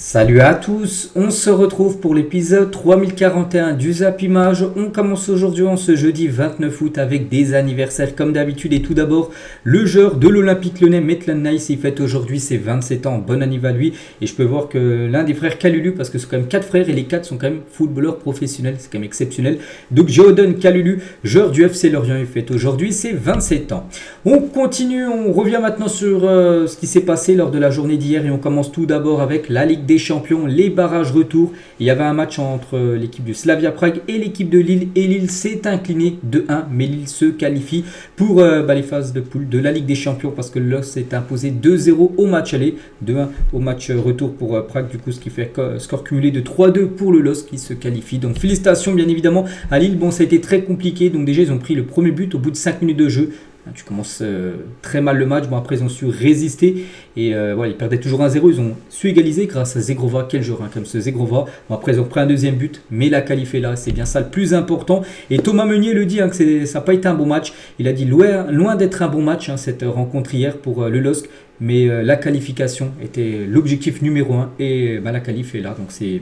Salut à tous, on se retrouve pour l'épisode 3041 du Zap Image. On commence aujourd'hui en ce jeudi 29 août avec des anniversaires comme d'habitude. Et tout d'abord, le joueur de l'Olympique Lyonnais, Maitland Nice, il fête aujourd'hui ses 27 ans. Bon anniversaire à lui. Et je peux voir que l'un des frères Kalulu, parce que c'est quand même 4 frères et les 4 sont quand même footballeurs professionnels, c'est quand même exceptionnel. Donc Jordan Kalulu, joueur du FC Lorient, il fête aujourd'hui ses 27 ans. On continue, on revient maintenant sur ce qui s'est passé lors de la journée d'hier et on commence tout d'abord avec la Ligue des Champions, les barrages retour. Il y avait un match entre l'équipe du Slavia Prague et l'équipe de Lille et Lille s'est incliné 2-1, mais Lille se qualifie pour les phases de poule de la Ligue des Champions parce que le LOSC s'est imposé 2-0 au match aller, 2-1 au match retour pour Prague, du coup ce qui fait score cumulé de 3-2 pour le LOSC qui se qualifie. Donc félicitations bien évidemment à Lille. Bon, ça a été très compliqué, donc déjà ils ont pris le premier but au bout de 5 minutes de jeu. Tu commences très mal le match. Bon, après, ils ont su résister. Et ils perdaient toujours 1-0. Ils ont su égaliser grâce à Zegrova. Quel joueur, comme ce Zegrova. Bon, après, ils ont pris un deuxième but. Mais la qualif est là. C'est bien ça le plus important. Et Thomas Meunier le dit que ça n'a pas été un bon match. Il a dit loin d'être un bon match, cette rencontre hier pour le LOSC. Mais la qualification était l'objectif numéro 1. Et la qualif est là. Donc, c'est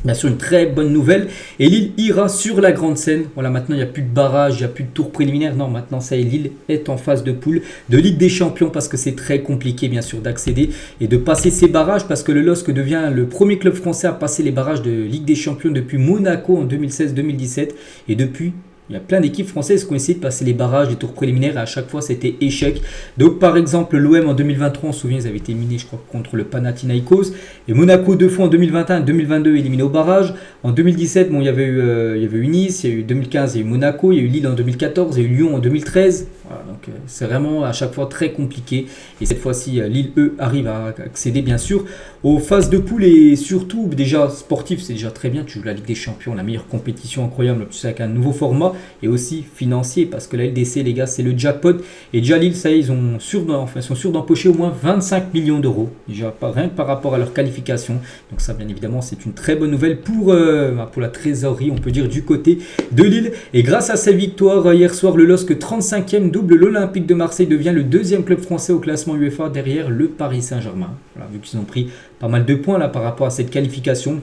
bien sûr une très bonne nouvelle et Lille ira sur la grande scène. Voilà, maintenant il n'y a plus de barrage, il n'y a plus de tour préliminaire. Non, maintenant ça y est, Lille est en phase de poule de Ligue des Champions parce que c'est très compliqué bien sûr d'accéder et de passer ces barrages parce que le LOSC devient le premier club français à passer les barrages de Ligue des Champions depuis Monaco en 2016-2017 et depuis il y a plein d'équipes françaises qui ont essayé de passer les barrages, les tours préliminaires, et à chaque fois c'était échec. Donc par exemple l'OM en 2023, on se souvient, ils avaient été éliminés je crois contre le Panathinaikos. Et Monaco 2 fois en 2021, 2022 éliminé au barrage. En 2017, il y avait eu Nice, il y a eu 2015, il y a eu Monaco, il y a eu Lille en 2014, il y a eu Lyon en 2013. Voilà, donc c'est vraiment à chaque fois très compliqué. Et cette fois-ci, Lille, eux, arrive à accéder bien sûr aux phases de poule et surtout déjà sportif, c'est déjà très bien. Tu joues la Ligue des Champions, la meilleure compétition incroyable, tu sais, avec un nouveau format. Et aussi financier parce que la LDC les gars c'est le jackpot et déjà Lille ça y est, ils sont sûrs d'empocher au moins 25 millions d'euros déjà rien que par rapport à leur qualification, donc ça bien évidemment c'est une très bonne nouvelle pour la trésorerie on peut dire du côté de Lille. Et grâce à cette victoire hier soir le LOSC 35e double l'Olympique de Marseille devient le deuxième club français au classement UEFA derrière le Paris Saint-Germain. Voilà, vu qu'ils ont pris pas mal de points là par rapport à cette qualification.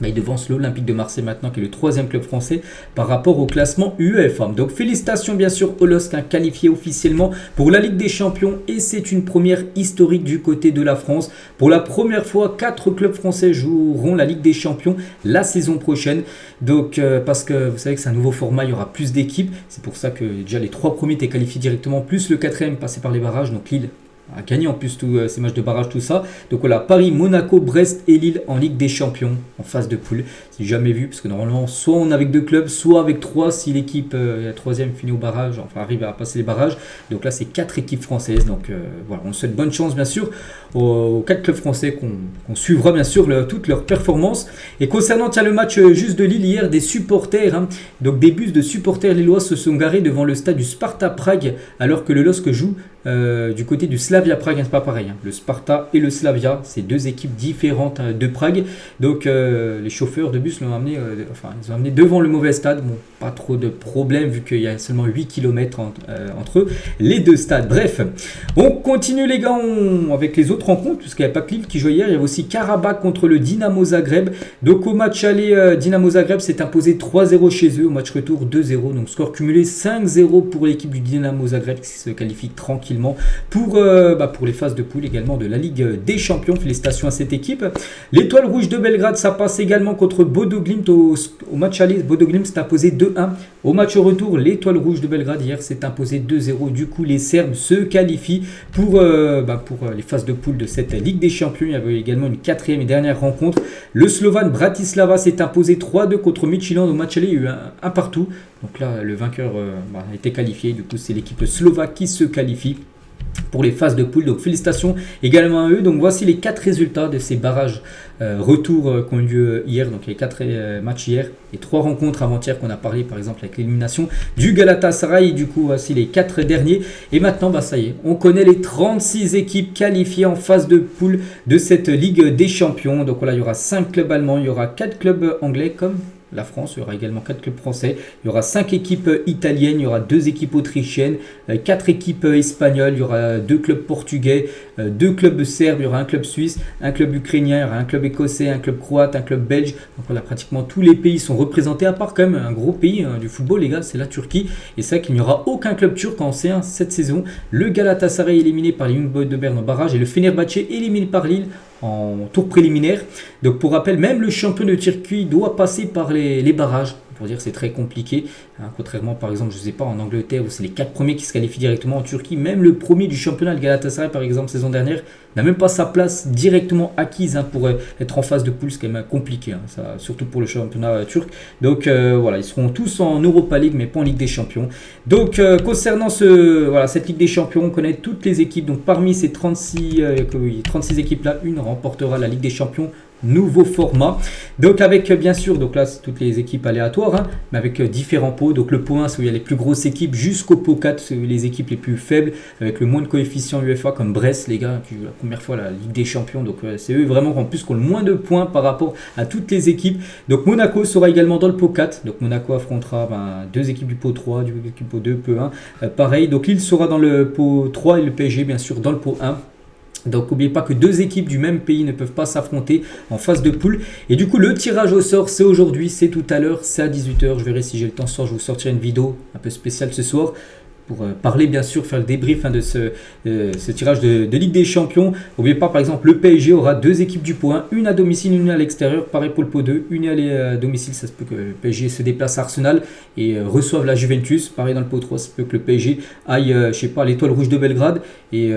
Ils devancent l'Olympique de Marseille maintenant qui est le troisième club français par rapport au classement UEFA. Donc félicitations bien sûr au LOSC qualifié officiellement pour la Ligue des Champions et c'est une première historique du côté de la France. Pour la première fois, 4 clubs français joueront la Ligue des Champions la saison prochaine. Donc parce que vous savez que c'est un nouveau format, il y aura plus d'équipes. C'est pour ça que déjà les 3 premiers étaient qualifiés directement, plus le 4e passé par les barrages. Donc Lille a gagné en plus tous ces matchs de barrage, tout ça. Donc voilà, Paris, Monaco, Brest et Lille en Ligue des Champions, en phase de poule. C'est jamais vu, parce que normalement, soit on est avec 2 clubs, soit avec 3 si l'équipe, la 3e finit au barrage, enfin arrive à passer les barrages. Donc là, c'est 4 équipes françaises. Donc voilà, on souhaite bonne chance, bien sûr, aux 4 clubs français qu'on suivra, bien sûr, toutes leurs performances. Et concernant le match juste de Lille hier, des supporters, donc des bus de supporters lillois se sont garés devant le stade du Sparta Prague, alors que le LOSC joue du côté du Slavia Prague, c'est pas pareil. Le Sparta et le Slavia, c'est 2 équipes différentes de Prague. Donc les chauffeurs de bus ils ont amené devant le mauvais stade. Bon, pas trop de problème vu qu'il y a seulement 8 km entre les 2 stades. Bref, on continue les gars avec les autres rencontres, puisqu'il n'y a pas que Lille qui jouait hier. Il y avait aussi Karabakh contre le Dynamo Zagreb. Donc au match aller, Dynamo Zagreb s'est imposé 3-0 chez eux. Au match retour 2-0. Donc score cumulé 5-0 pour l'équipe du Dynamo Zagreb qui se qualifie tranquillement pour les phases de poule également de la Ligue des Champions. Félicitations à cette équipe. L'Étoile Rouge de Belgrade, ça passe également contre Bodo Glimt au match aller. Bodo Glimt s'est imposé 2-1. Au match retour, l'Étoile Rouge de Belgrade hier s'est imposé 2-0. Du coup, les Serbes se qualifient pour les phases de poule de cette Ligue des Champions. Il y avait également une 4e et dernière rencontre. Le Slovan Bratislava s'est imposé 3-2 contre Midtjylland. Au match aller, il y a eu un partout. Donc là, le vainqueur a été qualifié. Du coup, c'est l'équipe slovaque qui se qualifie pour les phases de poule. Donc félicitations également à eux. Donc voici les 4 résultats de ces barrages retour qui ont eu lieu hier. Donc les 4 matchs hier et 3 rencontres avant-hier qu'on a parlé par exemple avec l'élimination du Galatasaray. Du coup voici les 4 derniers. Et maintenant ça y est, on connaît les 36 équipes qualifiées en phase de poule de cette Ligue des Champions. Donc voilà, il y aura 5 clubs allemands, il y aura 4 clubs anglais comme la France, il y aura également 4 clubs français, il y aura 5 équipes italiennes, il y aura 2 équipes autrichiennes, 4 équipes espagnoles, il y aura 2 clubs portugais, 2 clubs serbes, il y aura un club suisse, un club ukrainien, il y aura un club écossais, un club croate, un club belge. Donc voilà, pratiquement tous les pays sont représentés, à part quand même un gros pays du football, les gars, c'est la Turquie. Et c'est vrai qu'il n'y aura aucun club turc en C1 cette saison. Le Galatasaray éliminé par les Young Boys de Berne en barrage et le Fenerbahçe éliminé par Lille en tour préliminaire. Donc pour rappel, même le champion de Turquie doit passer par les barrages. Pour dire que c'est très compliqué, hein, contrairement par exemple, je ne sais pas, en Angleterre où c'est les 4 premiers qui se qualifient directement. En Turquie, même le premier du championnat, le Galatasaray par exemple, saison dernière, n'a même pas sa place directement acquise, hein, pour être en phase de poule. C'est quand même compliqué, hein, ça, surtout pour le championnat turc. Donc voilà, ils seront tous en Europa League mais pas en Ligue des Champions. Donc concernant cette Ligue des Champions, on connaît toutes les équipes. Donc parmi ces 36 équipes là, une remportera la Ligue des Champions. Nouveau format, donc avec bien sûr, donc là c'est toutes les équipes aléatoires, hein, mais avec différents pots. Donc le pot 1 c'est où il y a les plus grosses équipes, jusqu'au pot 4 c'est les équipes les plus faibles avec le moins de coefficient UEFA, comme Brest, les gars, qui jouent la première fois la Ligue des Champions. Donc c'est eux vraiment en plus qui ont le moins de points par rapport à toutes les équipes. Donc Monaco sera également dans le pot 4, donc Monaco affrontera 2 équipes du pot 3, du pot 2, pot 1, pareil. Donc Lille sera dans le pot 3 et le PSG bien sûr dans le pot 1. Donc n'oubliez pas que 2 équipes du même pays ne peuvent pas s'affronter en phase de poule. Et du coup le tirage au sort c'est aujourd'hui, c'est tout à l'heure, c'est à 18h. Je verrai si j'ai le temps ce soir, je vous sortirai une vidéo un peu spéciale ce soir pour parler bien sûr, faire le débrief, hein, de ce tirage de Ligue des Champions. N'oubliez pas par exemple le PSG aura 2 équipes du pot 1, une à domicile, une à l'extérieur. Pareil pour le pot 2, une à domicile, ça se peut que le PSG se déplace à Arsenal et reçoive la Juventus. Pareil dans le pot 3, ça se peut que le PSG aille, je sais pas, à l'Étoile Rouge de Belgrade et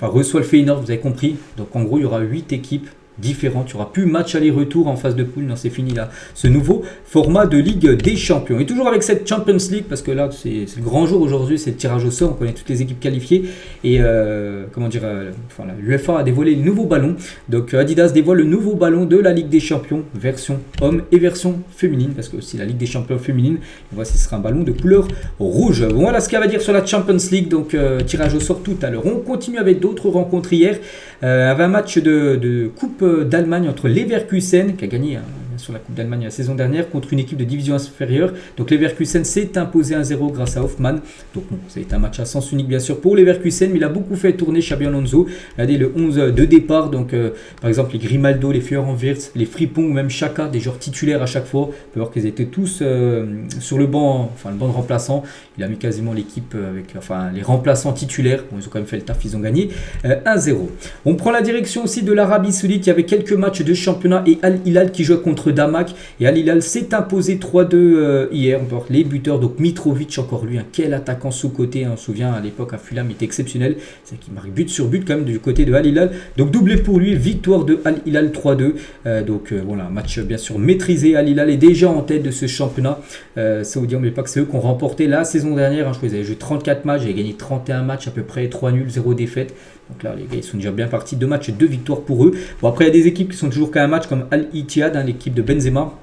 reçoit le Feyenoord, vous avez compris. Donc en gros il y aura 8 équipes différentes, il n'y aura plus match aller-retour en phase de poule, non c'est fini là, ce nouveau format de Ligue des Champions. Et toujours avec cette Champions League, parce que là c'est le grand jour aujourd'hui, c'est le tirage au sort, on connaît toutes les équipes qualifiées et l'UEFA a dévoilé le nouveau ballon. Donc Adidas dévoile le nouveau ballon de la Ligue des Champions, version homme et version féminine, parce que aussi la Ligue des Champions féminine, voici ce sera un ballon de couleur rouge. Voilà ce qu'il y a à dire sur la Champions League, donc tirage au sort tout à l'heure. On continue avec d'autres rencontres hier, avec un match de Coupe d'Allemagne entre Leverkusen, qui a gagné sur la Coupe d'Allemagne la saison dernière, contre une équipe de division inférieure. Donc Leverkusen s'est imposé 1-0 grâce à Hoffmann. Donc bon, ça a été un match à sens unique bien sûr pour Leverkusen, mais il a beaucoup fait tourner Xabi Alonso. Regardez le 11 de départ, donc par exemple les Grimaldo, les Fiorenwirth, les Frimpong ou même Xhaka, des joueurs titulaires à chaque fois. On peut voir qu'ils étaient tous sur le banc de remplaçants. Il a mis quasiment l'équipe avec les remplaçants titulaires. Bon, ils ont quand même fait le taf, ils ont gagné 1-0. On prend la direction aussi de l'Arabie Saoudite. Il y avait quelques matchs de championnat et Al Hilal qui jouait contre Damak. Et Al Hilal s'est imposé 3-2 hier. On peut voir les buteurs. Donc Mitrovic, encore lui, quel attaquant sous-côté. On se souvient à l'époque à Fulham, il était exceptionnel. C'est qu'il marque but sur but quand même du côté de Al Hilal. Donc doublé pour lui, victoire de Al Hilal 3-2. Voilà, match bien sûr maîtrisé. Al Hilal est déjà en tête de ce championnat saoudien. Mais pas que c'est eux qui ont remporté la saison dernière. Je crois qu'ils avaient joué 34 matchs, ils avaient gagné 31 matchs à peu près, 3 nuls, 0 défaites. Donc là, les gars, ils sont déjà bien partis. 2 matchs et 2 victoires pour eux. Bon, après, il y a des équipes qui sont toujours qu'à un match, comme Al Ittihad, l'équipe de Benzema,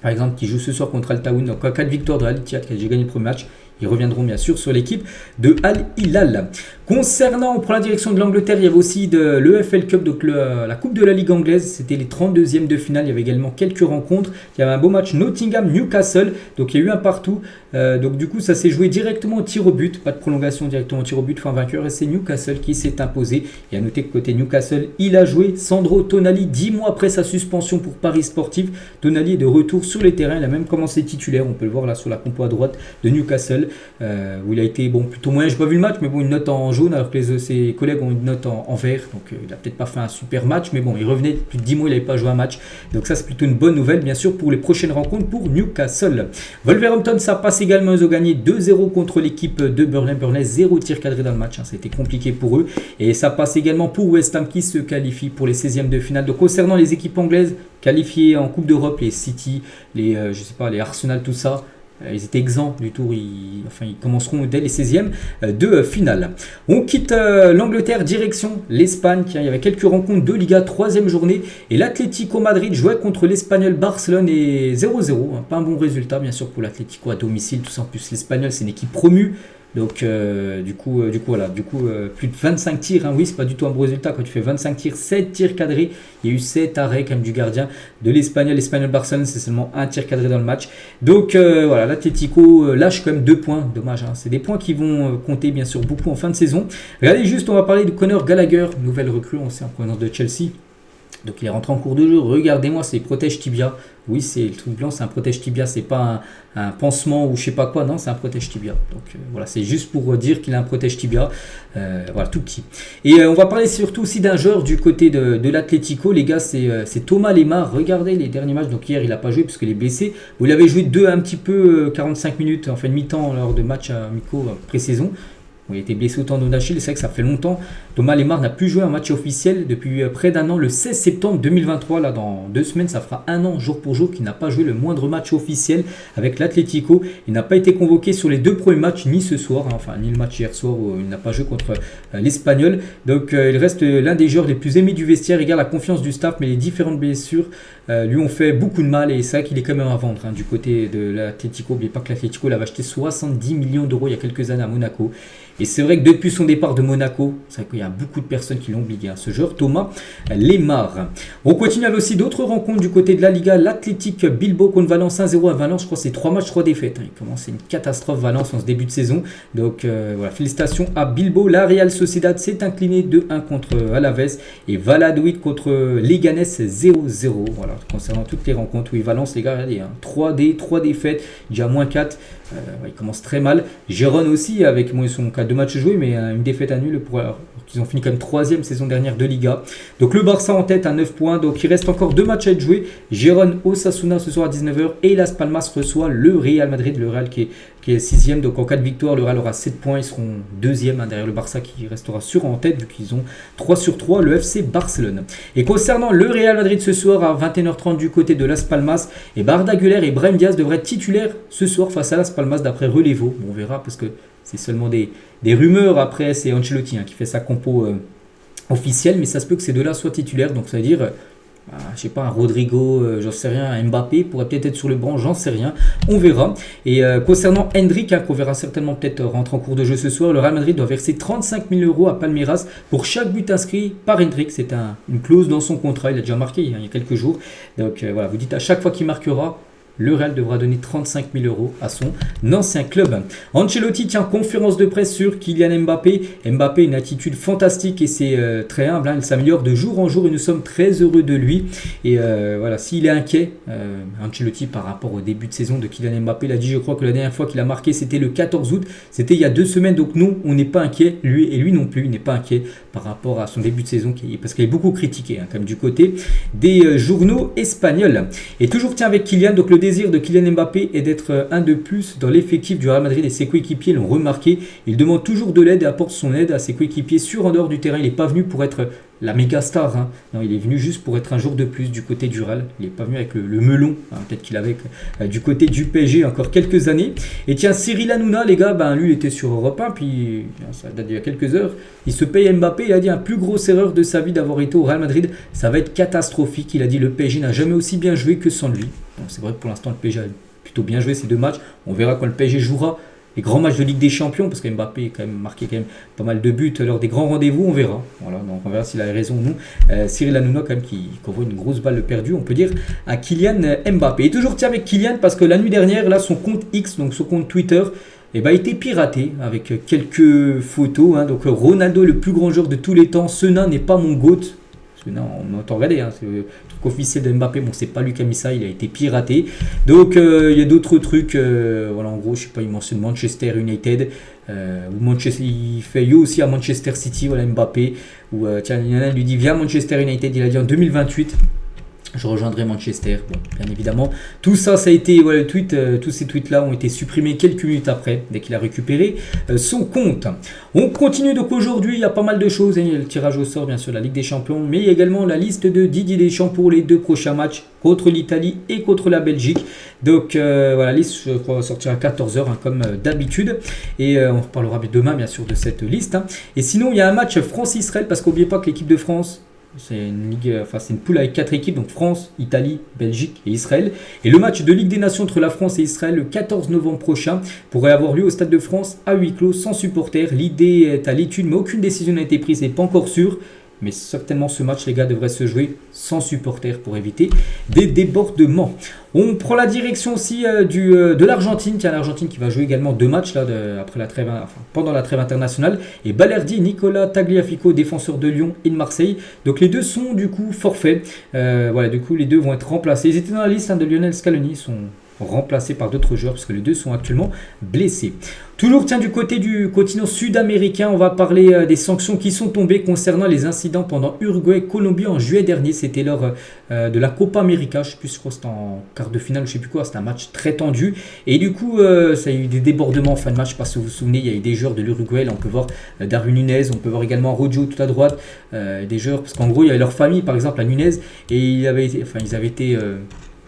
par exemple, qui joue ce soir contre Al Taoun. Donc, 4 victoires de Al Ittihad qui a déjà gagné le premier match. Ils reviendront bien sûr sur l'équipe de Al Hilal. Concernant, on prend la direction de l'Angleterre, il y avait aussi l'EFL Cup, donc la Coupe de la Ligue anglaise. C'était les 32e de finale. Il y avait également quelques rencontres. Il y avait un beau match Nottingham-Newcastle. Donc il y a eu un partout. Donc du coup, ça s'est joué directement au tir au but. Pas de prolongation, directement au tir au but. Fin vainqueur. Et c'est Newcastle qui s'est imposé. Et à noter que côté Newcastle, il a joué Sandro Tonali 10 mois après sa suspension pour Paris Sportif. Tonali est de retour sur les terrains. Il a même commencé titulaire. On peut le voir là sur la compo à droite de Newcastle. Où il a été plutôt moyen. Je n'ai pas vu le match, mais bon, une note en jaune, alors que ses collègues ont une note en vert. Donc il n'a peut-être pas fait un super match, mais bon, il revenait plus de 10 mois, il n'avait pas joué un match. Donc ça, c'est plutôt une bonne nouvelle, bien sûr, pour les prochaines rencontres pour Newcastle. Wolverhampton, ça passe également. Ils ont gagné 2-0 contre l'équipe de Burnley. Burnley, 0 tir cadré dans le match. Ça a été compliqué pour eux. Et ça passe également pour West Ham qui se qualifie pour les 16e de finale. Donc concernant les équipes anglaises qualifiées en Coupe d'Europe, les City, les Arsenal, tout ça, ils étaient exempts du tour, ils commenceront dès les 16e de finale. On quitte l'Angleterre, direction l'Espagne. Il y avait quelques rencontres de Liga, 3e journée. Et l'Atlético Madrid jouait contre l'Espagnol Barcelone et 0-0. Pas un bon résultat, bien sûr, pour l'Atlético à domicile. Tout ça, en plus, l'Espagnol, c'est une équipe promue. Donc voilà, plus de 25 tirs, hein. Oui, c'est pas du tout un bon résultat quand tu fais 25 tirs, 7 tirs cadrés. Il y a eu 7 arrêts quand même du gardien de l'Espagnol Barcelone, c'est seulement un tir cadré dans le match. Donc voilà, l'Atlético lâche quand même 2 points, dommage, hein. C'est des points qui vont compter bien sûr beaucoup en fin de saison. Regardez juste, on va parler de Conor Gallagher, nouvelle recrue, on sait en provenance de Chelsea. Donc il est rentré en cours de jeu, regardez-moi, c'est protège tibia. Oui, c'est le truc blanc, c'est un protège tibia, c'est pas un pansement ou je sais pas quoi, non, c'est un protège tibia. Donc voilà, c'est juste pour dire qu'il a un protège tibia, voilà, tout petit. Et on va parler surtout aussi d'un joueur du côté de l'Atlético, les gars, c'est Thomas Lemar. Regardez les derniers matchs, donc hier il n'a pas joué parce qu'il est blessé. Vous l'avez joué un petit peu 45 minutes en fin de mi-temps lors de matchs amicaux pré-saison. Il a été blessé au tendon d'Achille, c'est vrai que ça fait longtemps. Thomas Lemar n'a plus joué un match officiel depuis près d'un an, le 16 septembre 2023. Là, dans 2 semaines, ça fera un an jour pour jour qu'il n'a pas joué le moindre match officiel avec l'Atlético. Il n'a pas été convoqué sur les 2 premiers matchs, ni ce soir, hein, enfin ni le match hier soir où il n'a pas joué contre l'Espagnol. Donc il reste l'un des joueurs les plus aimés du vestiaire. Il garde la confiance du staff, mais les différentes blessures lui ont fait beaucoup de mal. Et c'est vrai qu'il est quand même à vendre, hein, du côté de l'Atlético. N'oubliez pas que l'Atlético l'avait acheté 70 millions d'euros il y a quelques années à Monaco. Et c'est vrai que depuis son départ de Monaco, c'est vrai qu'il y a beaucoup de personnes qui l'ont oublié, hein, ce joueur, Thomas Lemar. On continue avec aussi d'autres rencontres du côté de la Liga. L'Athletic Bilbao contre Valence 1-0 à Valence. Je crois que c'est 3 matchs, 3 défaites. Il commence une catastrophe Valence en ce début de saison. Donc voilà, félicitations à Bilbao. La Real Sociedad s'est inclinée 2-1 contre Alaves. Et Valladolid contre Leganés 0-0. Voilà, concernant toutes les rencontres. Oui, Valence, les gars, regardez, hein, 3 défaites, déjà moins 4. Il commence très mal. Gérone aussi, avec ils sont qu'à 2 matchs joués, mais une défaite à nul qu'ils ont fini comme 3e saison dernière de Liga. Donc le Barça en tête à 9 points. Donc il reste encore 2 matchs à être joués. Gérone Osasuna ce soir à 19h et Las Palmas reçoit le Real Madrid. Le Real qui est 6e. Donc en cas de victoire, le Real aura 7 points. Ils seront 2e, hein, derrière le Barça qui restera sûr en tête vu qu'ils ont 3 sur 3, le FC Barcelone. Et concernant le Real Madrid ce soir à 21h30 du côté de Las Palmas, et Arda Güler et Brahim Diaz devraient être titulaires ce soir face à Las Palmas d'après Relevo. Bon, on verra parce que c'est seulement des rumeurs. Après, c'est Ancelotti, hein, qui fait sa compo officielle, mais ça se peut que ces deux-là soient titulaires. Donc ça veut dire, je sais pas, un Rodrigo, j'en sais rien, un Mbappé pourrait peut-être être sur le banc, j'en sais rien. On verra. Et concernant Hendrick, hein, qu'on verra certainement peut-être rentrer en cours de jeu ce soir, le Real Madrid doit verser 35 000 € à Palmeiras pour chaque but inscrit par Hendrick. C'est une clause dans son contrat, il a déjà marqué, hein, il y a quelques jours. Donc voilà, vous dites à chaque fois qu'il marquera, le Real devra donner 35 000 € à son ancien club. Ancelotti tient conférence de presse sur Kylian Mbappé. Mbappé a une attitude fantastique et c'est très humble, hein. Il s'améliore de jour en jour et nous sommes très heureux de lui. Et voilà, s'il est inquiet, Ancelotti par rapport au début de saison de Kylian Mbappé, il a dit, je crois que la dernière fois qu'il a marqué c'était le 14 août, c'était il y a 2 semaines. Donc non, on n'est pas inquiet, lui non plus, il n'est pas inquiet par rapport à son début de saison parce qu'il est beaucoup critiqué, hein, comme du côté des journaux espagnols. Et toujours tiens avec Kylian, donc le désir de Kylian Mbappé est d'être un de plus dans l'effectif du Real Madrid et ses coéquipiers l'ont remarqué. Il demande toujours de l'aide et apporte son aide à ses coéquipiers sur en dehors du terrain. Il n'est pas venu pour être la méga star, hein. Non, il est venu juste pour être un jour de plus du côté du Real. Il n'est pas venu avec le melon, hein, peut-être qu'il avait du côté du PSG encore quelques années. Et tiens, Cyril Hanouna, les gars, lui il était sur Europe 1, puis ça date d'il y a quelques heures. Il se paye Mbappé, il a dit, un plus grosse erreur de sa vie d'avoir été au Real Madrid, ça va être catastrophique. Il a dit, le PSG n'a jamais aussi bien joué que sans lui. Bon, c'est vrai que pour l'instant le PSG a plutôt bien joué ces 2 matchs. On verra quand le PSG jouera les grands matchs de Ligue des Champions, parce que Mbappé a quand même marqué pas mal de buts lors des grands rendez-vous, on verra. Voilà, donc on verra s'il a raison ou non. Cyril Hanouna quand même qui envoie une grosse balle perdue, on peut dire, à Kylian Mbappé. Et toujours tiens avec Kylian, parce que la nuit dernière, là, son compte X, donc son compte Twitter, a été piraté avec quelques photos, hein. Donc Ronaldo, le plus grand joueur de tous les temps, ce nain n'est pas mon GOAT. Parce que non, on entend regarder, hein, c'est le truc officiel de Mbappé, bon c'est pas lui qui a mis ça, il a été piraté. Donc il y a d'autres trucs, voilà, en gros je sais pas, il mentionne Manchester United, ou Manchester, il fait yo aussi à Manchester City, voilà Mbappé, ou tiens, il y en a un lui dit viens Manchester United, il a dit en 2028. Je rejoindrai Manchester, bon, bien évidemment. Tout ça, ça a été, voilà, tous ces tweets-là ont été supprimés quelques minutes après, dès qu'il a récupéré son compte. On continue donc aujourd'hui, il y a pas mal de choses. Hein. Il y a le tirage au sort, bien sûr, la Ligue des Champions, mais il y a également la liste de Didier Deschamps pour les 2 prochains matchs contre l'Italie et contre la Belgique. Donc voilà, la liste, je crois, va sortir à 14h, hein, comme d'habitude. Et on reparlera demain, bien sûr, de cette liste. Hein. Et sinon, il y a un match France-Israël, parce qu'oubliez pas que l'équipe de France, C'est une ligue, c'est une poule avec 4 équipes, donc France, Italie, Belgique et Israël. Et le match de Ligue des Nations entre la France et Israël le 14 novembre prochain pourrait avoir lieu au Stade de France à huis clos, sans supporters. L'idée est à l'étude, mais aucune décision n'a été prise, n'est pas encore sûre. Mais certainement ce match, les gars, devrait se jouer sans supporters pour éviter des débordements. On prend la direction aussi de l'Argentine. Tiens, l'Argentine qui va jouer également 2 matchs là, après la trêve, pendant la trêve internationale. Et Balerdi, Nicolas Tagliafico, défenseur de Lyon et de Marseille. Donc les deux sont du coup forfaits. Du coup les deux vont être remplacés. Ils étaient dans la liste de Lionel Scaloni. Ils sont remplacés par d'autres joueurs parce que les deux sont actuellement blessés. Toujours du côté du continent sud-américain, on va parler des sanctions qui sont tombées concernant les incidents pendant Uruguay-Colombie en juillet dernier. C'était lors de la Copa América, je crois que c'était en quart de finale, je sais plus quoi, c'était un match très tendu. Et du coup, ça a eu des débordements en fin de match, je ne sais pas si vous vous souvenez, il y a eu des joueurs de l'Uruguay, là on peut voir Darwin Nunez, on peut voir également Rojo tout à droite, des joueurs, parce qu'en gros il y avait leur famille par exemple à Nunez, et ils avaient été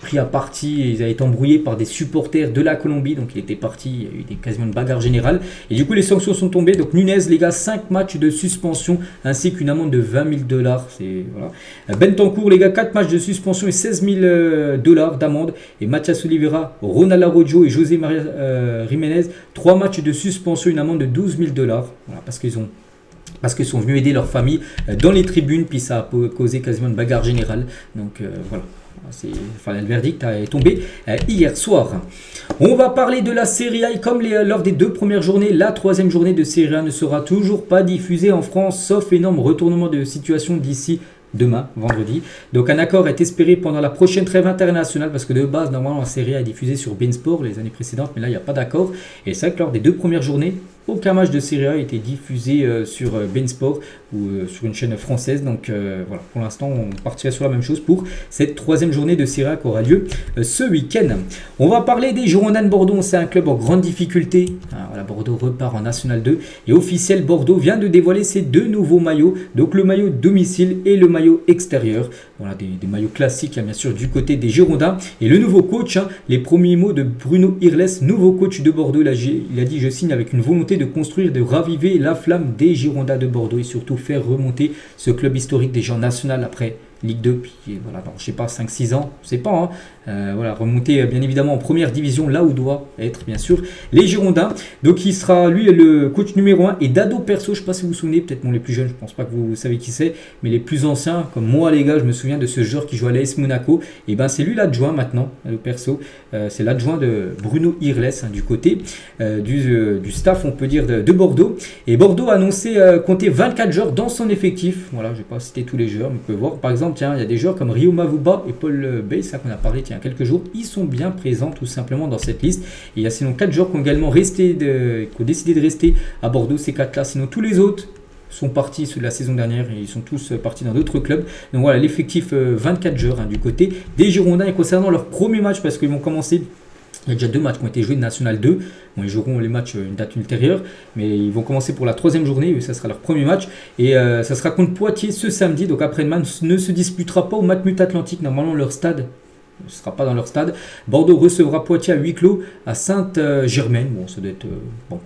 pris à partie, ils avaient été embrouillés par des supporters de la Colombie, donc il était parti, il y a eu quasiment une bagarre générale, et du coup les sanctions sont tombées. Donc Nunez, les gars, 5 matchs de suspension, ainsi qu'une amende de 20 000 $, c'est, voilà. Bentancourt, les gars, 4 matchs de suspension et 16 000 $ d'amende, et Mathias Oliveira, Ronald Araujo et José Maria Jiménez, 3 matchs de suspension, une amende de 12 000 $, voilà, parce qu'ils sont venus aider leur famille dans les tribunes, puis ça a causé quasiment une bagarre générale, donc voilà. Le verdict est tombé hier soir. On va parler de la Serie A. Et comme lors des 2 premières journées, la 3e journée de Serie A ne sera toujours pas diffusée en France, sauf énorme retournement de situation d'ici demain, vendredi. Donc un accord est espéré pendant la prochaine trêve internationale, parce que de base, normalement, la Serie A est diffusée sur beIN Sport les années précédentes, mais là, il n'y a pas d'accord. Et c'est vrai que lors des 2 premières journées, aucun match de Serie A a été diffusé sur beIN Sport ou sur une chaîne française. Donc voilà, pour l'instant, on partirait sur la même chose pour cette 3e journée de Serie A qui aura lieu ce week-end. On va parler des Girondins de Bordeaux. C'est un club en grande difficulté. Voilà, Bordeaux repart en National 2. Et officiel, Bordeaux vient de dévoiler ses 2 nouveaux maillots. Donc le maillot domicile et le maillot extérieur. Voilà, des maillots classiques, bien sûr, du côté des Girondins. Et le nouveau coach, les premiers mots de Bruno Irles, nouveau coach de Bordeaux. Il a dit: je signe avec une volonté de construire, de raviver la flamme des Girondins de Bordeaux et surtout faire remonter ce club historique déjà en national après Ligue 2, puis voilà, dans, je sais pas, 5-6 ans, je sais pas, voilà, remonter bien évidemment en première division, là où doit être bien sûr les Girondins. Donc il sera lui le coach numéro 1, et Dado Perso, je sais pas si vous vous souvenez, peut-être les plus jeunes, je pense pas que vous savez qui c'est, mais les plus anciens, comme moi les gars, je me souviens de ce joueur qui joue à l'AS Monaco, et ben c'est lui l'adjoint maintenant, Dado Perso, c'est l'adjoint de Bruno Irles, du côté du staff, on peut dire, de Bordeaux. Et Bordeaux a annoncé compter 24 joueurs dans son effectif. Voilà, je ne vais pas citer tous les joueurs, mais on peut voir par exemple, tiens, il y a des joueurs comme Rio Mavuba et Paul Bay, ça qu'on a parlé il y a quelques jours, ils sont bien présents tout simplement dans cette liste. Et il y a sinon 4 joueurs qui ont également qui ont décidé de rester à Bordeaux, ces 4 là. Sinon tous les autres sont partis de la saison dernière et ils sont tous partis dans d'autres clubs. Donc voilà, l'effectif 24 joueurs du côté des Girondins. Et concernant leur premier match, parce qu'ils vont commencer, il y a déjà 2 matchs qui ont été joués de National 2. Bon, ils joueront les matchs une date ultérieure, mais ils vont commencer pour la 3e journée, ça sera leur premier match. Et ça sera contre Poitiers ce samedi. Donc après-demain ne se disputera pas au Matmut Atlantique. Normalement, leur stade ne sera pas dans leur stade. Bordeaux recevra Poitiers à huis clos à Sainte-Germaine. Bon, ça doit être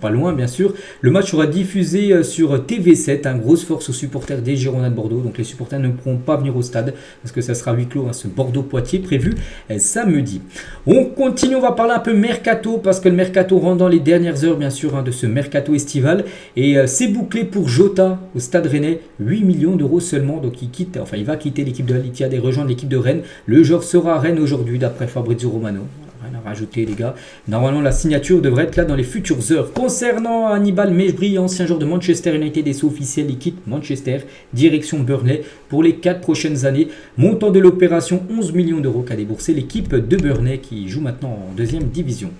pas loin, bien sûr. Le match sera diffusé sur TV7. Grosse force aux supporters des Girondins de Bordeaux. Donc les supporters ne pourront pas venir au stade parce que ça sera huis clos, ce Bordeaux-Poitiers prévu samedi. On continue, on va parler un peu mercato, parce que le mercato rentre dans les dernières heures, bien sûr, de ce mercato estival. Et c'est bouclé pour Jota au Stade Rennais. 8 millions d'euros seulement. Donc il va quitter l'équipe de l'Alitiade et rejoindre l'équipe de Rennes. Le joueur sera à Rennes aujourd'hui, d'après Fabrizio Romano. Rien à rajouter, les gars. Normalement, la signature devrait être là dans les futures heures. Concernant Hannibal Mejbri, ancien joueur de Manchester United, et c'est officiel, il quitte Manchester, direction Burnley pour les 4 prochaines années. Montant de l'opération, 11 millions d'euros qu'a déboursé l'équipe de Burnley qui joue maintenant en 2e division.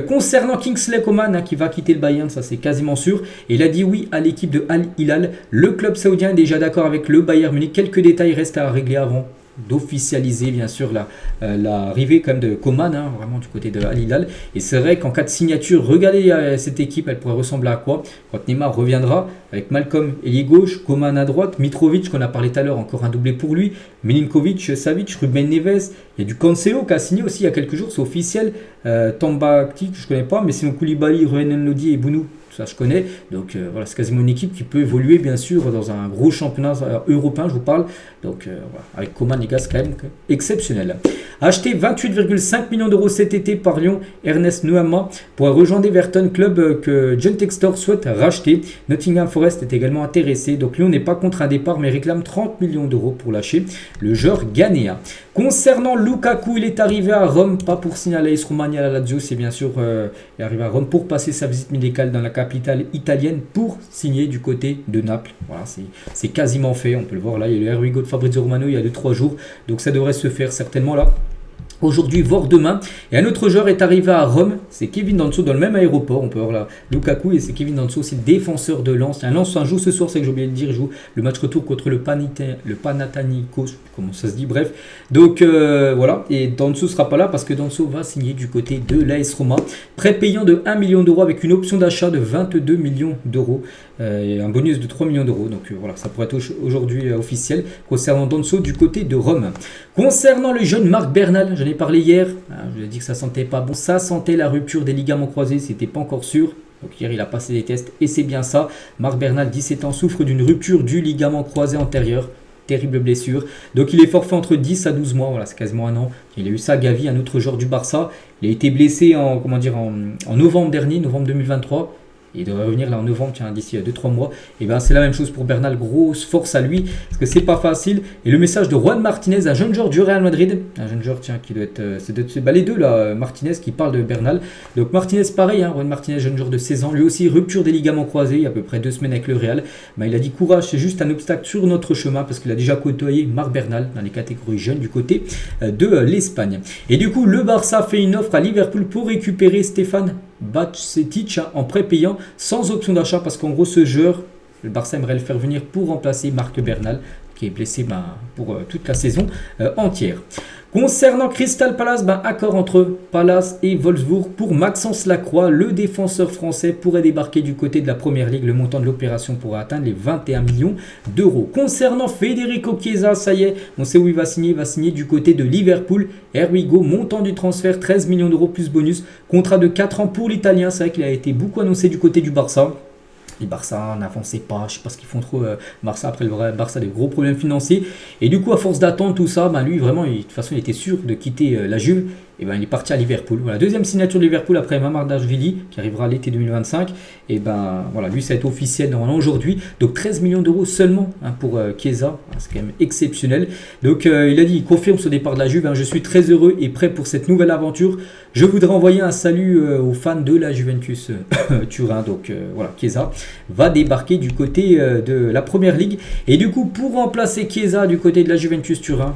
Concernant Kingsley Coman, qui va quitter le Bayern, ça c'est quasiment sûr. Et il a dit oui à l'équipe de Al Hilal. Le club saoudien est déjà d'accord avec le Bayern Munich. Quelques détails restent à régler avant d'officialiser bien sûr l'arrivée quand même de Coman, vraiment du côté de Al Hilal. Et c'est vrai qu'en cas de signature, regardez cette équipe, elle pourrait ressembler à quoi quand Neymar reviendra, avec Malcolm ailier gauche, Coman à droite, Mitrovic qu'on a parlé tout à l'heure, encore un doublé pour lui, Milinkovic, Savic, Ruben Neves, il y a du Cancelo qui a signé aussi il y a quelques jours, c'est officiel, Tambakti que je connais pas, mais sinon Koulibaly, Renan Lodi et Bounou ça je connais. Donc voilà, c'est quasiment une équipe qui peut évoluer bien sûr dans un gros championnat européen, je vous parle. Donc voilà, avec Coman, les gars, c'est quand même exceptionnel. Acheté 28,5 millions d'euros cet été par Lyon, Ernest Nuama pour rejoindre Everton, club que John Textor souhaite racheter. Nottingham Forest est également intéressé. Donc Lyon n'est pas contre un départ mais réclame 30 millions d'euros pour lâcher le joueur ghanéen. Concernant Lukaku, il est arrivé à Rome, pas pour signer à l'AS Roumanie à la Lazio, c'est bien sûr il est arrivé à Rome pour passer sa visite médicale dans la capitale italienne pour signer du côté de Naples. Voilà, c'est quasiment fait, on peut le voir là, il y a le Erwigo de Fabrizio Romano il y a 2-3 jours, donc ça devrait se faire certainement là. Aujourd'hui, voire demain. Et un autre joueur est arrivé à Rome, c'est Kevin Danso dans le même aéroport. On peut voir là Lukaku et c'est Kevin Danso, c'est le défenseur de Lens. Lens joue ce soir, c'est que j'ai oublié de dire, il joue le match retour contre le Panathinaikos, comment ça se dit, bref. Donc voilà, et Danso sera pas là parce que Danso va signer du côté de l'AS Roma. Prêt payant de 1 million d'euros avec une option d'achat de 22 millions d'euros. Et un bonus de 3 millions d'euros. Donc voilà, ça pourrait être aujourd'hui officiel concernant Danso du côté de Rome. Concernant le jeune Marc Bernal, j'en ai parlé hier, je vous ai dit que ça sentait pas bon, ça sentait la rupture des ligaments croisés, c'était pas encore sûr. Donc hier il a passé des tests et c'est bien ça. Marc Bernal, 17 ans, souffre d'une rupture du ligament croisé antérieur. Terrible blessure. Donc il est forfait entre 10 à 12 mois, voilà, c'est quasiment un an. Il a eu ça, Gavi, un autre joueur du Barça. Il a été blessé en novembre dernier, novembre 2023. Il devrait revenir là en novembre, d'ici 2-3 mois. Et bien c'est la même chose pour Bernal, grosse force à lui, parce que c'est pas facile. Et le message de Juan Martinez, un jeune joueur du Real Madrid, un jeune joueur qui doit être, les deux là, Martinez qui parle de Bernal. Donc Martinez pareil, Juan Martinez, jeune joueur de 16 ans, lui aussi rupture des ligaments croisés, il y a à peu près 2 semaines avec le Real. Il a dit courage, c'est juste un obstacle sur notre chemin, parce qu'il a déjà côtoyé Marc Bernal dans les catégories jeunes du côté de l'Espagne. Et du coup le Barça fait une offre à Liverpool pour récupérer Stéphane Bajcetic en prêt payant sans option d'achat parce qu'en gros ce joueur, le Barça aimerait le faire venir pour remplacer Marc Bernal qui est blessé pour toute la saison entière. Concernant Crystal Palace, accord entre Palace et Wolfsburg pour Maxence Lacroix, le défenseur français pourrait débarquer du côté de la Première Ligue. Le montant de l'opération pourrait atteindre les 21 millions d'euros. Concernant Federico Chiesa, ça y est, on sait où il va signer du côté de Liverpool. Here we go, montant du transfert 13 millions d'euros plus bonus, contrat de 4 ans pour l'Italien, c'est vrai qu'il a été beaucoup annoncé du côté du Barça. Les Barça n'avançaient pas, je ne sais pas ce qu'ils font trop. Barça, après le Barça a des gros problèmes financiers. Et du coup, à force d'attendre tout ça, lui vraiment, de toute façon, il était sûr de quitter la Juve. Et il est parti à Liverpool. Voilà, deuxième signature de Liverpool après Mamardashvili qui arrivera l'été 2025. Et voilà, lui ça va être officiel normalement aujourd'hui. Donc 13 millions d'euros seulement pour Chiesa, c'est quand même exceptionnel. Donc il a dit, il confirme son départ de la Juve. Je suis très heureux et prêt pour cette nouvelle aventure. Je voudrais envoyer un salut aux fans de la Juventus Turin. Donc voilà, Chiesa va débarquer du côté de la Première Ligue. Et du coup, pour remplacer Chiesa du côté de la Juventus Turin,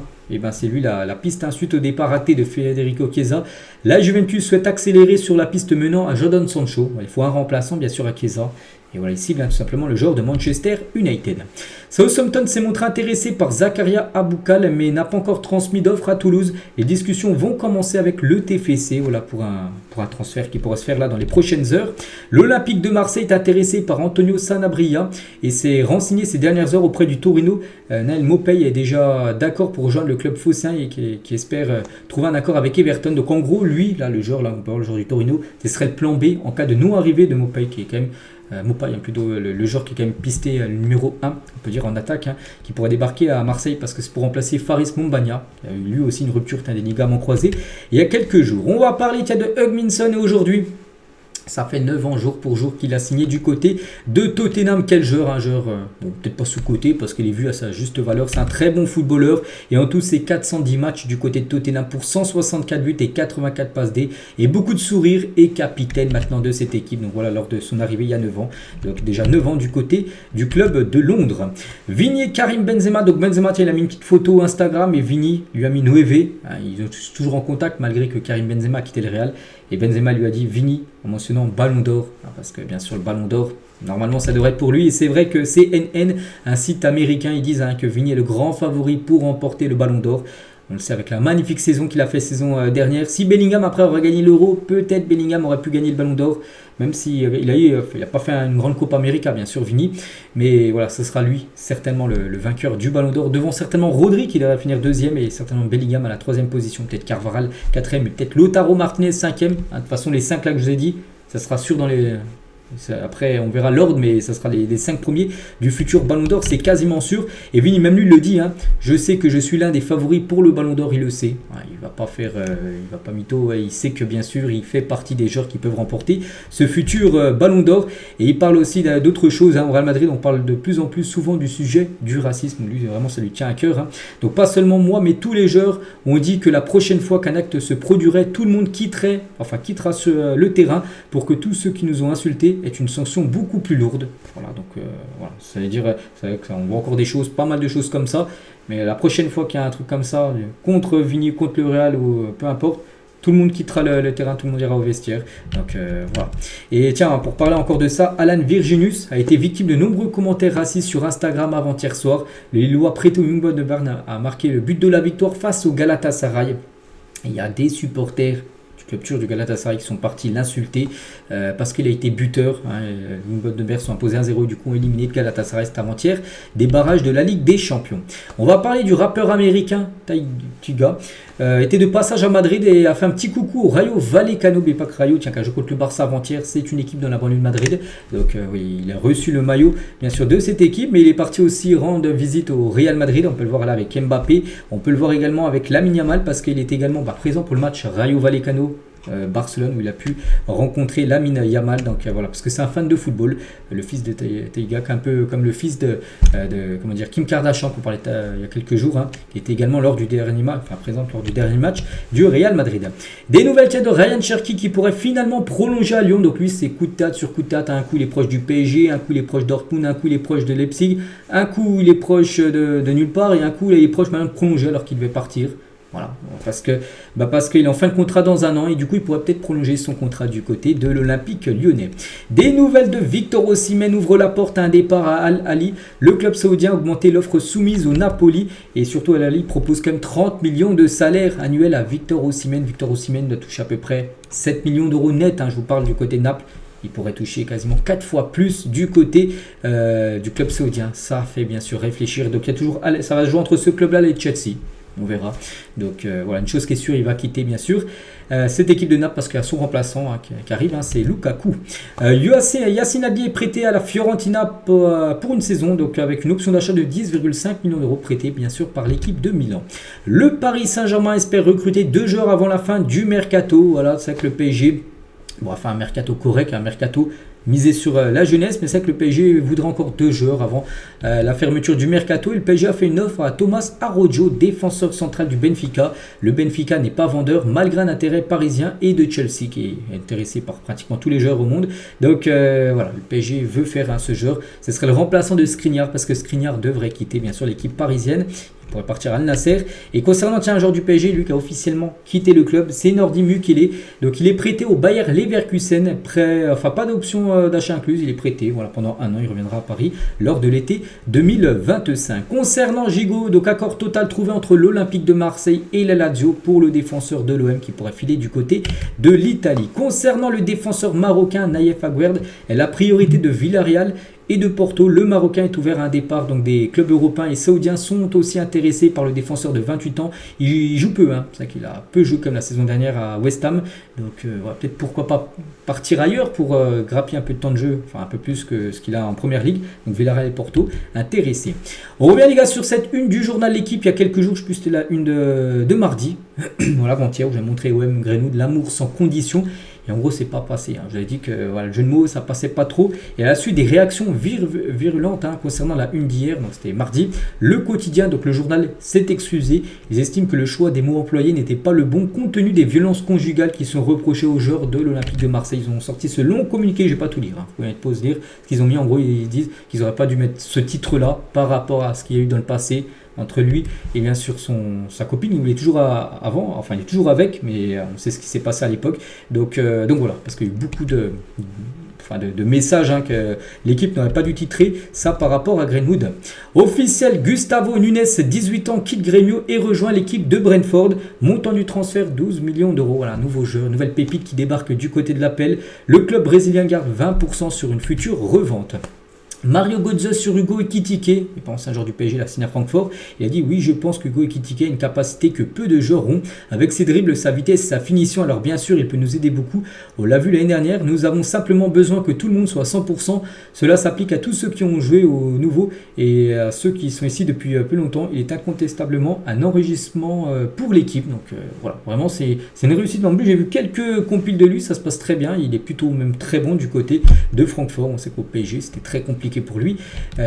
c'est lui la piste suite au départ raté de Federico Chiesa. La Juventus souhaite accélérer sur la piste menant à Jadon Sancho. Il faut un remplaçant bien sûr à Chiesa. Et voilà, il cible tout simplement le joueur de Manchester United. Southampton s'est montré intéressé par Zakaria Aboukal, mais n'a pas encore transmis d'offre à Toulouse. Les discussions vont commencer avec le TFC, voilà, pour un transfert qui pourra se faire là dans les prochaines heures. L'Olympique de Marseille est intéressé par Antonio Sanabria et s'est renseigné ces dernières heures auprès du Torino. Naël Maupay est déjà d'accord pour rejoindre le club phocéen et qui espère trouver un accord avec Everton. Donc en gros, lui, là, le joueur du Torino, ce serait le plan B en cas de non-arrivée de Maupay, qui est quand même Maupay, plutôt le joueur qui est quand même pisté le numéro 1, on peut dire en attaque, qui pourrait débarquer à Marseille parce que c'est pour remplacer Faris Mumbagna, qui a eu lui aussi une rupture des ligaments croisés il y a quelques jours. On va parler de Hugh Minson et aujourd'hui, ça fait 9 ans jour pour jour qu'il a signé du côté de Tottenham. Quel joueur, un joueur peut-être pas sous-côté parce qu'il est vu à sa juste valeur. C'est un très bon footballeur et en tout c'est 410 matchs du côté de Tottenham pour 164 buts et 84 passes D et beaucoup de sourires et capitaine maintenant de cette équipe. Donc voilà, lors de son arrivée il y a 9 ans. Donc déjà 9 ans du côté du club de Londres. Vini et Karim Benzema. Donc Benzema, il a mis une petite photo Instagram et Vini lui a mis 9. Ils sont toujours en contact malgré que Karim Benzema a quitté le Real. Et Benzema lui a dit Vini en mentionnant Ballon d'Or. Parce que bien sûr le Ballon d'Or, normalement ça devrait être pour lui. Et c'est vrai que CNN, un site américain, ils disent que Vini est le grand favori pour remporter le Ballon d'Or. On le sait avec la magnifique saison qu'il a fait saison dernière. Si Bellingham après aurait gagné l'Euro, peut-être Bellingham aurait pu gagner le Ballon d'Or. Même s'il n'a pas fait une grande Copa América, bien sûr, Vini. Mais voilà, ce sera lui, certainement le vainqueur du Ballon d'Or. Devant certainement Rodri, qui devrait finir 2e, et certainement Bellingham à la 3e position. Peut-être Carvajal 4e, et peut-être Lautaro Martinez 5e. De toute façon, les 5 là que je vous ai dit, ça sera sûr dans les Après, on verra l'ordre, mais ça sera les 5 premiers du futur Ballon d'Or, c'est quasiment sûr. Et Vini, même lui, le dit, hein, je sais que je suis l'un des favoris pour le Ballon d'Or, il le sait. Ouais, il va pas mytho, ouais, il sait que bien sûr, il fait partie des joueurs qui peuvent remporter ce futur Ballon d'Or. Et il parle aussi d'autres choses. Hein. Au Real Madrid, on parle de plus en plus souvent du sujet du racisme. Lui, vraiment, ça lui tient à cœur. Hein. Donc, pas seulement moi, mais tous les joueurs ont dit que la prochaine fois qu'un acte se produirait, tout le monde quittera le terrain pour que tous ceux qui nous ont insultés aient une sanction beaucoup plus lourde. Voilà, donc voilà, ça veut dire qu'on voit encore des choses, pas mal de choses comme ça. Mais la prochaine fois qu'il y a un truc comme ça, contre Vini, contre le Real ou peu importe, tout le monde quittera le terrain, tout le monde ira au vestiaire. Donc voilà. Et tiens, pour parler encore de ça, Alan Virginus a été victime de nombreux commentaires racistes sur Instagram avant-hier soir. Le Lillois prêté au Young Boys de Berne a marqué le but de la victoire face au Galatasaray. Il y a des supporters du club turc du Galatasaray qui sont partis l'insulter parce qu'il a été buteur. Hein, les Young Boys de Berne sont imposés 1-0 et du coup éliminé de Galatasaray cet avant-hier des barrages de la Ligue des Champions. On va parler du rappeur américain Tyga. Était de passage à Madrid et a fait un petit coucou au Rayo Vallecano. Mais pas que Rayo, tiens, qui a joué contre le Barça avant-hier, c'est une équipe dans la banlieue de Madrid. Donc oui, il a reçu le maillot bien sûr de cette équipe, mais il est parti aussi rendre visite au Real Madrid. On peut le voir là avec Mbappé, on peut le voir également avec Lamine Yamal parce qu'il est également présent pour le match Rayo Vallecano Barcelone où il a pu rencontrer Lamine Yamal. Donc voilà, parce que c'est un fan de football, le fils de Tyga, un peu comme le fils de Kim Kardashian qu'on parlait il y a quelques jours, hein, qui était également présent lors du dernier match du Real Madrid. Des nouvelles de Ryan Cherki qui pourrait finalement prolonger à Lyon. Donc lui, c'est coup de tête sur coup de tête. Un coup il est proche du PSG, un coup il est proche Dortmund, un coup il est proche de Leipzig, un coup il est proche de nulle part et un coup il est proche maintenant de prolonger alors qu'il devait partir. Voilà, parce qu'il est en fin de contrat dans un an et du coup il pourrait peut-être prolonger son contrat du côté de l'Olympique lyonnais. Des nouvelles de Victor Osimhen ouvrent la porte à un départ à Al Ahly. Le club saoudien a augmenté l'offre soumise au Napoli et surtout Al Ahly propose quand même 30 millions de salaire annuel à Victor Osimhen. Victor Osimhen doit toucher à peu près 7 millions d'euros net, hein, je vous parle du côté de Naples. Il pourrait toucher quasiment 4 fois plus du côté du club saoudien. Ça fait bien sûr réfléchir. Donc il y a toujours, ça va jouer entre ce club-là et Chelsea. On verra. Donc voilà, une chose qui est sûre, il va quitter bien sûr cette équipe de Naples parce qu'il y a son remplaçant qui arrive, hein, c'est Lukaku. Yacine Adli est prêté à la Fiorentina pour une saison, donc avec une option d'achat de 10,5 millions d'euros prêté bien sûr par l'équipe de Milan. Le Paris Saint-Germain espère recruter 2 joueurs avant la fin du mercato. Voilà, c'est que le PSG, un mercato correct, un mercato misé sur la jeunesse, mais c'est que le PSG voudrait encore 2 joueurs avant la fermeture du mercato. Et le PSG a fait une offre à Thomas Araujo, défenseur central du Benfica. Le Benfica n'est pas vendeur malgré un intérêt parisien et de Chelsea qui est intéressé par pratiquement tous les joueurs au monde. Donc voilà, le PSG veut faire ce joueur. Ce serait le remplaçant de Skriniar parce que Skriniar devrait quitter bien sûr l'équipe parisienne. Pourrait partir à Al Nasser. Et concernant un joueur du PSG, lui qui a officiellement quitté le club, c'est Nordi Mukele. Donc il est prêté au Bayer Leverkusen, pas d'option d'achat incluse, il est prêté pendant un an, il reviendra à Paris lors de l'été 2025. Concernant Gigot, donc accord total trouvé entre l'Olympique de Marseille et la Lazio pour le défenseur de l'OM qui pourrait filer du côté de l'Italie. Concernant le défenseur marocain Naïef Aguerd, la priorité de Villarreal et de Porto, le Marocain est ouvert à un départ. Donc des clubs européens et saoudiens sont aussi intéressés par le défenseur de 28 ans. Il joue peu, hein. C'est vrai qu'il a peu joué comme la saison dernière à West Ham. Donc peut-être pourquoi pas partir ailleurs pour grappiller un peu de temps de jeu, un peu plus que ce qu'il a en première ligue. Donc Villarreal et Porto intéressés. On revient les gars sur cette une du journal L'Équipe il y a quelques jours, je sais plus c'était la une de mardi, voilà avant-hier où j'ai montré OM Grenoud l'amour sans condition. Et en gros, c'est pas passé. Hein. J'avais dit que le jeu de mots, ça passait pas trop. Et à la suite des réactions virulentes concernant la une d'hier, donc c'était mardi, le quotidien, donc le journal, s'est excusé. Ils estiment que le choix des mots employés n'était pas le bon compte tenu des violences conjugales qui sont reprochées aux joueurs de l'Olympique de Marseille. Ils ont sorti ce long communiqué, je vais pas tout lire. Vous pouvez pas se lire ce qu'ils ont mis. En gros, ils disent qu'ils n'auraient pas dû mettre ce titre-là par rapport à ce qu'il y a eu dans le passé entre lui et bien sûr sa copine. Il est toujours il est toujours avec, mais on sait ce qui s'est passé à l'époque. Donc voilà, parce qu'il y a eu beaucoup de messages que l'équipe n'aurait pas dû titrer ça par rapport à Greenwood. Officiel, Gustavo Nunes, 18 ans, quitte Grêmio et rejoint l'équipe de Brentford. Montant du transfert 12 millions d'euros. Voilà, un nouveau joueur, nouvelle pépite qui débarque du côté de l'Appel. Le club brésilien garde 20% sur une future revente. Mario Götze sur Hugo Ekitike, il pense un joueur du PSG, la signé à Francfort. Il a dit oui, je pense que Hugo Ekitike a une capacité que peu de joueurs ont. Avec ses dribbles, sa vitesse, sa finition, alors bien sûr, il peut nous aider beaucoup. On l'a vu l'année dernière, nous avons simplement besoin que tout le monde soit à 100%. Cela s'applique à tous ceux qui ont joué au nouveau et à ceux qui sont ici depuis plus longtemps. Il est incontestablement un enrichissement pour l'équipe. Donc voilà, vraiment c'est une réussite. En plus, j'ai vu quelques compiles de lui, ça se passe très bien. Il est plutôt même très bon du côté de Francfort. On sait qu'au PSG, c'était très compliqué pour lui. Il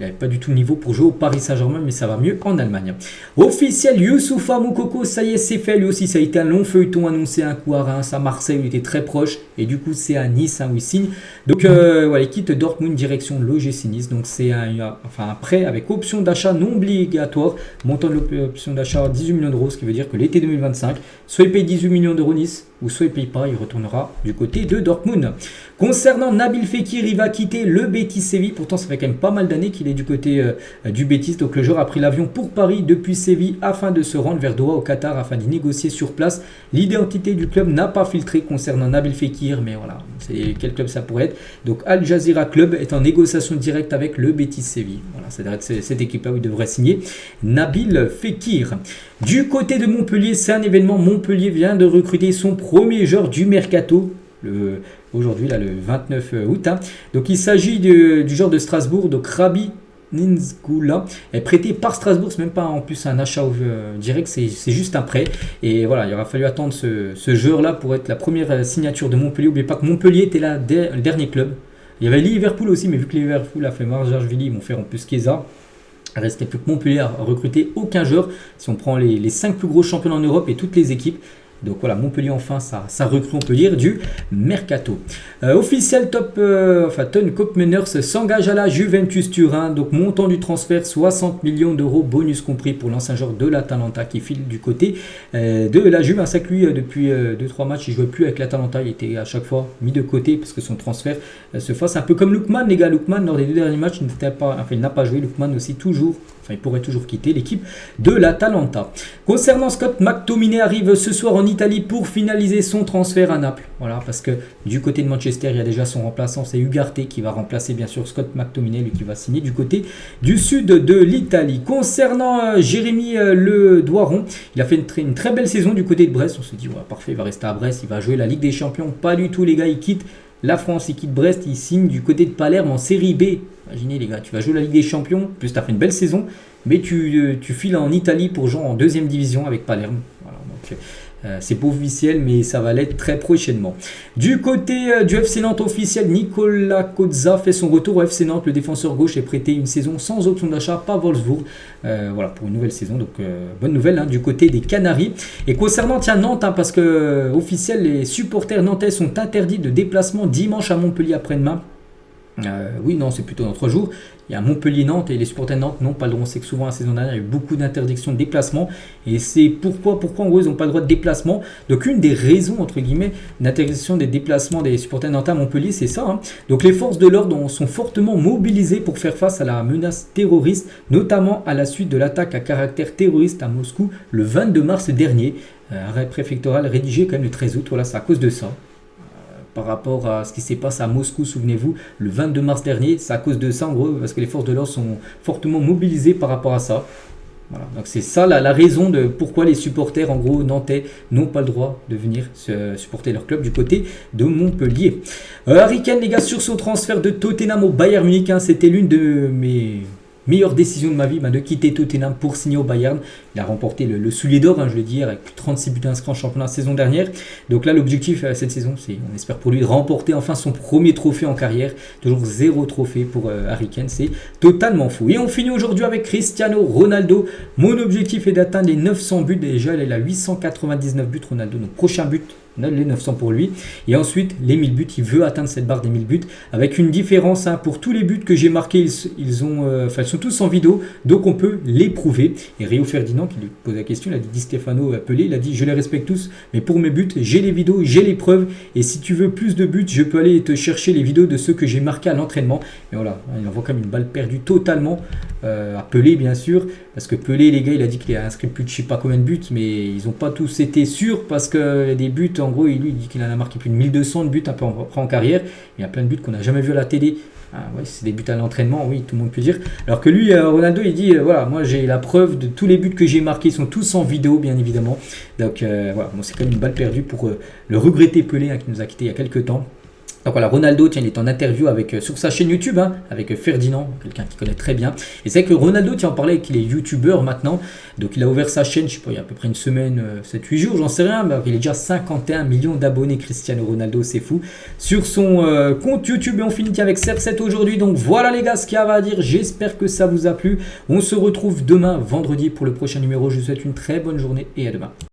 n'avait pas du tout le niveau pour jouer au Paris Saint-Germain, mais ça va mieux en Allemagne. Officiel, Youssoufa Moukoko, ça y est, c'est fait. Lui aussi, ça a été un long feuilleton annoncé un coup à Reims, à Marseille, où il était très proche. Et du coup, c'est à Nice où il signe. Donc, voilà, il quitte Dortmund direction l'OGC Nice. Donc, c'est un prêt avec option d'achat non obligatoire. Montant de l'option d'achat 18 millions d'euros, ce qui veut dire que l'été 2025, soit il paye 18 millions d'euros Nice, ou soit il ne paye pas, il retournera du côté de Dortmund. Concernant Nabil Fekir, il va quitter le Betis Séville. Pourtant, ça fait quand même pas mal d'années qu'il est du côté du Betis. Donc, le joueur a pris l'avion pour Paris depuis Séville afin de se rendre vers Doha au Qatar afin d'y négocier sur place. L'identité du club n'a pas filtré concernant Nabil Fekir, mais voilà, c'est quel club ça pourrait être. Donc, Al Jazeera Club est en négociation directe avec le Betis Séville. Voilà, ça devrait être cette équipe-là où il devrait signer Nabil Fekir. Du côté de Montpellier, c'est un événement. Montpellier vient de recruter son premier joueur du mercato. Aujourd'hui, là, le 29 août. Donc, il s'agit du joueur de Strasbourg, donc Rabi Ninzgoula, est prêté par Strasbourg. C'est même pas en plus un achat direct, c'est juste un prêt. Et voilà, il aura fallu attendre ce joueur-là pour être la première signature de Montpellier. N'oubliez pas que Montpellier était là le dernier club. Il y avait Liverpool aussi, mais vu que Liverpool a fait Marjashvili, ils vont faire en plus Chiesa. Il restait plus que Montpellier à recruter aucun joueur. Si on prend les 5 plus gros championnats en Europe et toutes les équipes. Donc voilà, Montpellier enfin, ça recrue, on peut dire, du mercato. Officiel Ton Koopmeiners s'engage à la Juventus Turin. Donc montant du transfert 60 millions d'euros, bonus compris pour l'ancien joueur de l'Atalanta qui file du côté de la Juve. C'est que lui, depuis 2-3 matchs, il ne jouait plus avec l'Atalanta. Il était à chaque fois mis de côté parce que son transfert se fasse un peu comme Lookman, les gars. Lookman, lors des 2 derniers matchs, il n'a pas joué. Lookman aussi toujours. Il pourrait toujours quitter l'équipe de l'Atalanta. Concernant Scott McTominay, arrive ce soir en Italie pour finaliser son transfert à Naples. Voilà, parce que du côté de Manchester, il y a déjà son remplaçant, c'est Ugarte qui va remplacer bien sûr Scott McTominay, lui qui va signer du côté du sud de l'Italie. Concernant Jérémy Le Doiron, il a fait une très belle saison du côté de Brest. On se dit, ouais, parfait, il va rester à Brest, il va jouer la Ligue des Champions. Pas du tout, les gars, il quitte la France, il quitte Brest, il signe du côté de Palerme en série B. Imaginez les gars, tu vas jouer la Ligue des Champions, plus tu as fait une belle saison, mais tu files en Italie pour jouer en 2e division avec Palerme. Voilà, donc c'est pas officiel, mais ça va l'être très prochainement. Du côté du FC Nantes officiel, Nicolas Kozza fait son retour au FC Nantes. Le défenseur gauche est prêté une saison sans option d'achat par Wolfsburg. Voilà, pour une nouvelle saison. Donc, bonne nouvelle du côté des Canaries. Et concernant Nantes, parce que officiel, les supporters nantais sont interdits de déplacement dimanche à Montpellier après-demain. Oui, non, c'est plutôt dans 3 jours. Il y a Montpellier-Nantes et les supporters de Nantes n'ont pas le droit. On sait que souvent la saison dernière, il y a eu beaucoup d'interdictions de déplacement. Et c'est pourquoi en gros, ils n'ont pas le droit de déplacement. Donc, une des raisons, entre guillemets, d'interdiction des déplacements des supporters nantais à Montpellier, c'est ça. Donc, les forces de l'ordre sont fortement mobilisées pour faire face à la menace terroriste, notamment à la suite de l'attaque à caractère terroriste à Moscou le 22 mars dernier. Arrêt préfectoral rédigé quand même le 13 août. Voilà, c'est à cause de ça. Par rapport à ce qui s'est passé à Moscou, souvenez-vous, le 22 mars dernier, c'est à cause de ça en gros, parce que les forces de l'ordre sont fortement mobilisées par rapport à ça. Voilà, donc c'est ça la raison de pourquoi les supporters en gros nantais n'ont pas le droit de venir supporter leur club du côté de Montpellier. Harry Kane, les gars, sur son transfert de Tottenham au Bayern Munich, c'était l'une de mes meilleure décision de ma vie de quitter Tottenham pour signer au Bayern. Il a remporté le soulier d'or, je le dis, avec plus de 36 buts inscrits en championnat la saison dernière. Donc là, l'objectif cette saison, c'est, on espère pour lui, de remporter enfin son premier trophée en carrière. Toujours 0 trophée pour Harry Kane, c'est totalement fou. Et on finit aujourd'hui avec Cristiano Ronaldo. Mon objectif est d'atteindre les 900 buts. Déjà, il a 899 buts, Ronaldo. Donc prochain but, les 900 pour lui. Et ensuite, les 1000 buts. Il veut atteindre cette barre des 1000 buts. Avec une différence, pour tous les buts que j'ai marqués, ils sont tous en vidéo. Donc on peut les prouver. Et Rio Ferdinand, qui lui pose la question, il a dit Di Stefano Pelé, il a dit je les respecte tous. Mais pour mes buts, j'ai les vidéos, j'ai les preuves. Et si tu veux plus de buts, je peux aller te chercher les vidéos de ceux que j'ai marqués à l'entraînement. Et voilà, il envoie quand même une balle perdue totalement à Pelé, bien sûr. Parce que Pelé, les gars, il a dit qu'il a inscrit plus de je sais pas combien de buts. Mais ils n'ont pas tous été sûrs parce que des buts en En gros, lui il dit qu'il en a marqué plus de 1200 de buts un peu en carrière. Il y a plein de buts qu'on n'a jamais vus à la télé. Ah, ouais, c'est des buts à l'entraînement, oui, tout le monde peut dire. Alors que lui, Ronaldo, il dit voilà, moi j'ai la preuve de tous les buts que j'ai marqués, ils sont tous en vidéo, bien évidemment. Donc voilà, bon, c'est quand même une balle perdue pour le regretté Pelé, qui nous a quitté il y a quelques temps. Donc voilà, Ronaldo, tiens, il est en interview sur sa chaîne YouTube, avec Ferdinand, quelqu'un qui connaît très bien. Et c'est vrai que Ronaldo, tiens, on parlait qu'il est youtubeur maintenant. Donc il a ouvert sa chaîne, je sais pas, il y a à peu près une semaine, 7-8 jours, j'en sais rien. Mais il est déjà 51 millions d'abonnés, Cristiano Ronaldo, c'est fou. Sur son compte YouTube, et on finit avec CR7 aujourd'hui. Donc voilà les gars, ce qu'il y avait à dire. J'espère que ça vous a plu. On se retrouve demain, vendredi, pour le prochain numéro. Je vous souhaite une très bonne journée et à demain.